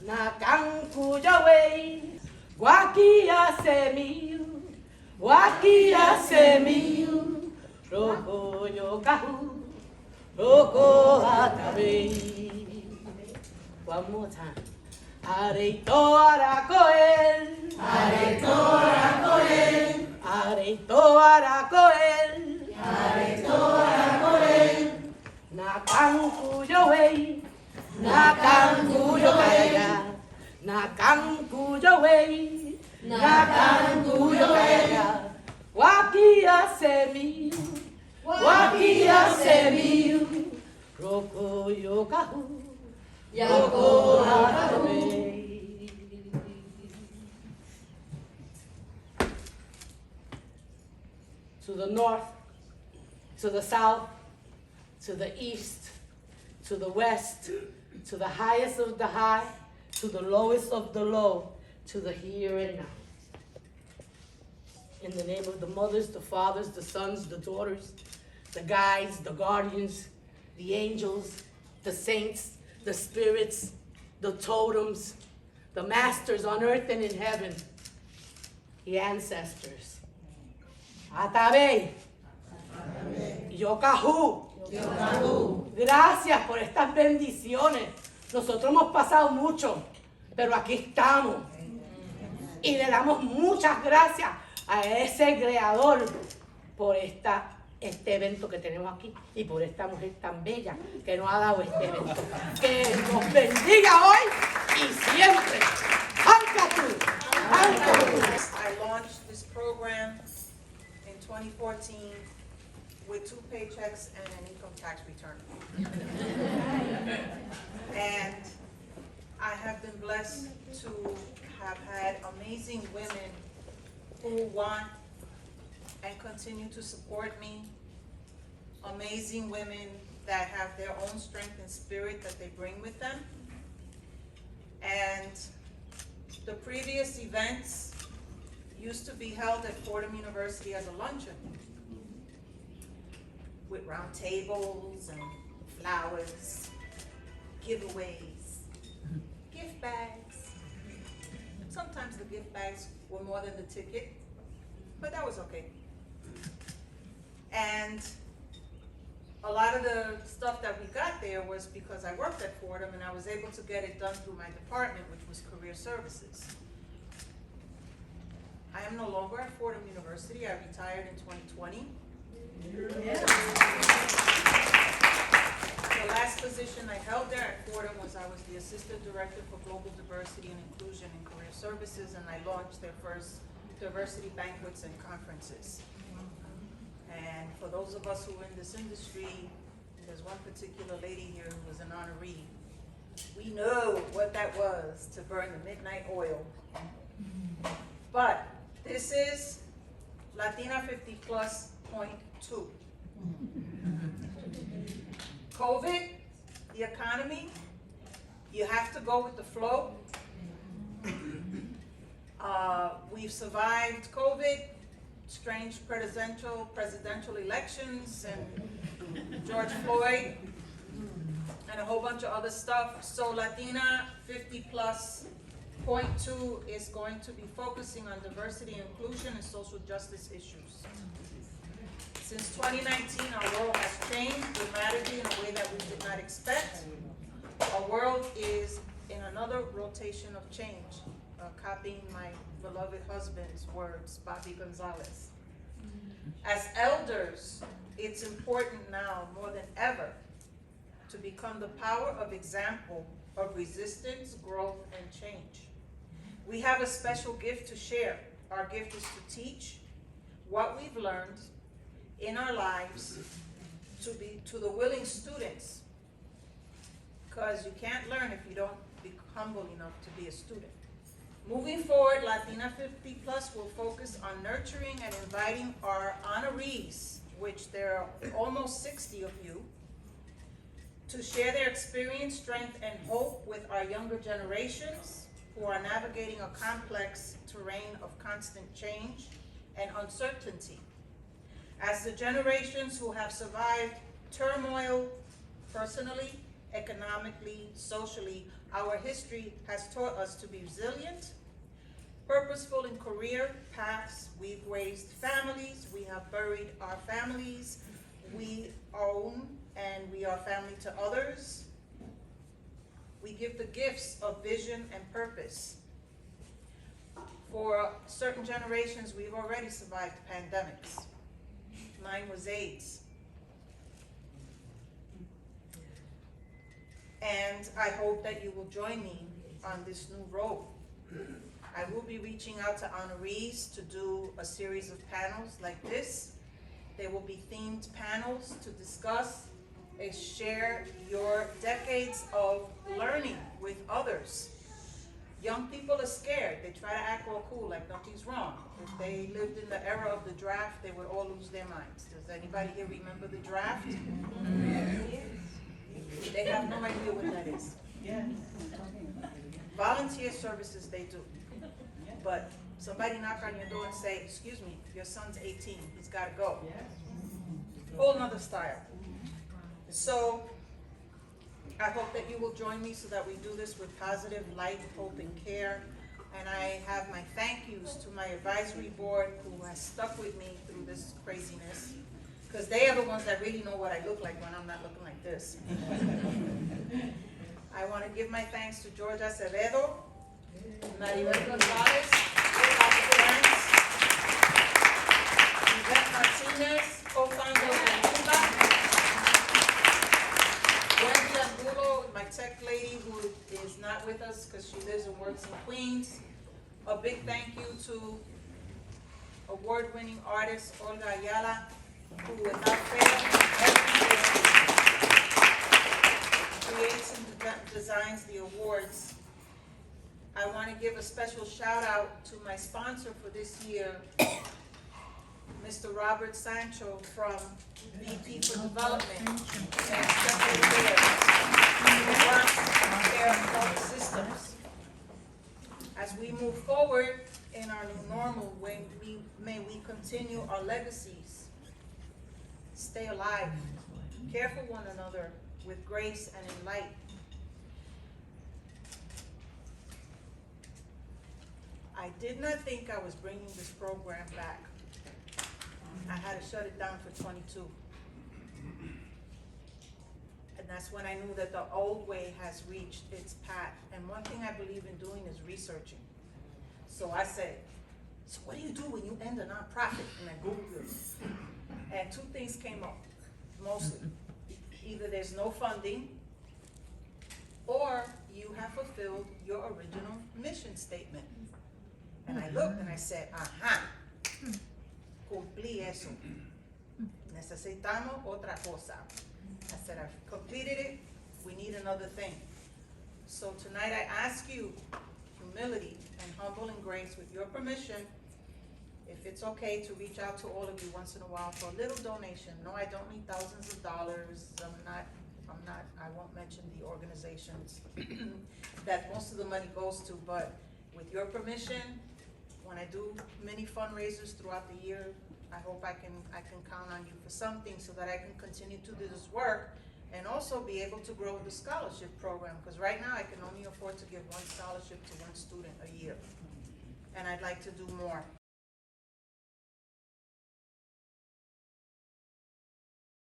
na kankuyo way, wakia semiu, roko yokahu, roko atabe. One more time. Areito aracoel, Areito aracoel, areito aracoel, areito aracoel, na kankuyo way, na kankuyo kaya, na kankuyo way, na kankuyo kaya, wakia semiu, roko yokahu, roko atabe. To the north, to the south, to the east, to the west, to the highest of the high, to the lowest of the low, to the here and now. In the name of the mothers, the fathers, the sons, the daughters, the guides, the guardians, the angels, the saints, the spirits, the totems, the masters on earth and in heaven, the ancestors. Atabe, Yokahu. Gracias por estas bendiciones. Nosotros hemos pasado mucho, pero aquí estamos. Y le damos muchas gracias a ese creador por este evento que tenemos aquí y por esta mujer tan bella que nos ha dado este evento. Que nos bendiga hoy y siempre. I launched this program in 2014 with 2 paychecks and an income tax return. And I have been blessed to have had amazing women who want and continue to support me. Amazing women that have their own strength and spirit that they bring with them. And the previous events used to be held at Fordham University as a luncheon with round tables and flowers, giveaways, gift bags. Sometimes the gift bags were more than the ticket, but that was okay. And a lot of the stuff that we got there was because I worked at Fordham and I was able to get it done through my department, which was career services. I am no longer at Fordham University. I retired in 2020. Yeah. The last position I held there at Fordham was I was the Assistant Director for Global Diversity and Inclusion in Career Services, and I launched their first diversity banquets and conferences. And for those of us who are in this industry, there's one particular lady here who was an honoree. We know what that was to burn the midnight oil. But this is Latina 50 plus .2. COVID, the economy, you have to go with the flow. We've survived COVID, strange presidential elections, and George Floyd, and a whole bunch of other stuff. So Latina 50 plus .2 is going to be focusing on diversity, inclusion, and social justice issues. Since 2019, our world has changed dramatically in a way that we did not expect. Our world is in another rotation of change, copying my beloved husband's words, Bobby Gonzalez. As elders, it's important now more than ever to become the power of example of resistance, growth, and change. We have a special gift to share. Our gift is to teach what we've learned in our lives to the willing students, because you can't learn if you don't be humble enough to be a student. Moving forward, Latina 50 Plus will focus on nurturing and inviting our honorees, which there are almost 60 of you, to share their experience, strength, and hope with our younger generations who are navigating a complex terrain of constant change and uncertainty. As the generations who have survived turmoil personally, economically, socially, Our history has taught us to be resilient, purposeful in career paths. We've raised families, we have buried our families, we own and we are family to others. We give the gifts of vision and purpose. For certain generations, we've already survived pandemics. Mine was AIDS. And I hope that you will join me on this new road. I will be reaching out to honorees to do a series of panels like this. There will be themed panels to discuss and share your decades of learning with others. Young people are scared. They try to act all cool like nothing's wrong. If they lived in the era of the draft, they would all lose their minds. Does anybody here remember the draft? They have no idea what that is. Volunteer services they do. But somebody knock on your door and say, excuse me, your son's 18, he's gotta go. Whole nother style. So I hope that you will join me so that we do this with positive light, hope, and care. And I have my thank yous to my advisory board who has stuck with me through this craziness, because they are the ones that really know what I look like when I'm not looking like this. I want to give my thanks to George Acevedo, Maribel Gonzalez, Franz, Yvette Martinez, co-founder of Latina, Wendy Angulo, my tech lady who is not with us because she lives and works in Queens. A big thank you to award-winning artist Olga Ayala, who without fail every year creates and designs the awards. I want to give a special shout out to my sponsor for this year, Mr. Robert Sancho from VP for Development and Special Affairs, Care Health Systems. As we move forward in our new normal, may we continue our legacies, stay alive, care for one another with grace and in light. I did not think I was bringing this program back. I had to shut it down for 22. And that's when I knew that the old way has reached its path. And one thing I believe in doing is researching. So I said, so what do you do when you end a nonprofit? And I Googled it. And two things came up, mostly. Either there's no funding, or you have fulfilled your original mission statement. And I looked and I said, aha, cumplí eso. Necesitamos otra cosa. I said, I've completed it, we need another thing. So tonight I ask you, humility and humble and grace, with your permission, if it's okay to reach out to all of you once in a while for a little donation. No, I don't need thousands of dollars. I won't mention the organizations that most of the money goes to, but with your permission, when I do many fundraisers throughout the year, I hope I can count on you for something so that I can continue to do this work and also be able to grow the scholarship program, because right now I can only afford to give one scholarship to one student a year. And I'd like to do more.